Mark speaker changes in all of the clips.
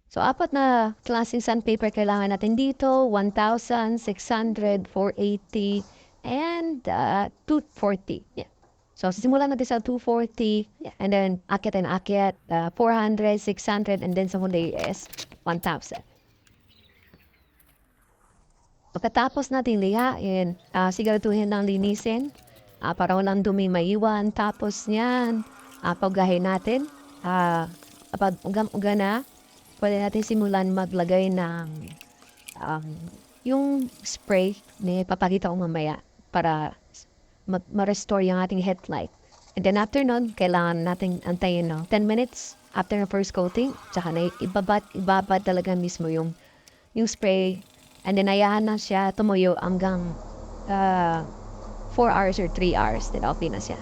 Speaker 1: So, apat na klaseng sandpaper kailangan natin dito. 1,600, 480, and 240. Yeah. So, simulan natin sa 240, and then akyat and akyat, 400, 600, and then sa huli is 1,000. Pagkatapos natin lihain, siguraduhin ng linisin para walang dumi maiwan. Tapos niyan, pagahin natin. Kapag ugam-uga na, pwede natin simulan maglagay ng yung spray na papakita ko mamaya para ma-restore yung ating headlight. And then after nun, kailangan natin antayin 10 minutes after the first coating. Tsaka na ibabad talaga mismo yung spray. And then ayahan na siya tumuyo hanggang 4 hours or 3 hours. Then okay na siya.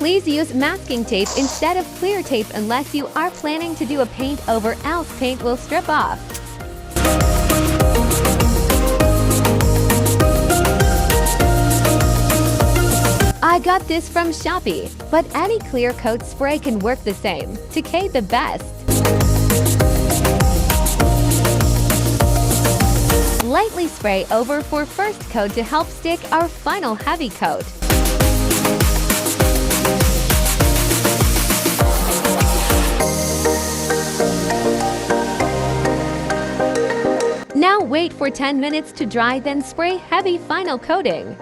Speaker 1: Please use masking tape instead of clear tape unless you are planning to do a paint over, else paint will strip off. I got this from Shopee, but any clear coat spray can work the same. Decay the best. Lightly spray over for first coat to help stick our final heavy coat. Now wait for 10 minutes to dry, then spray heavy final coating.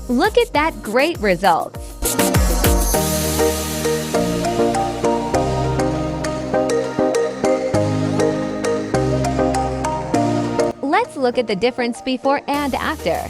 Speaker 1: Look at that great result! Let's look at the difference before and after.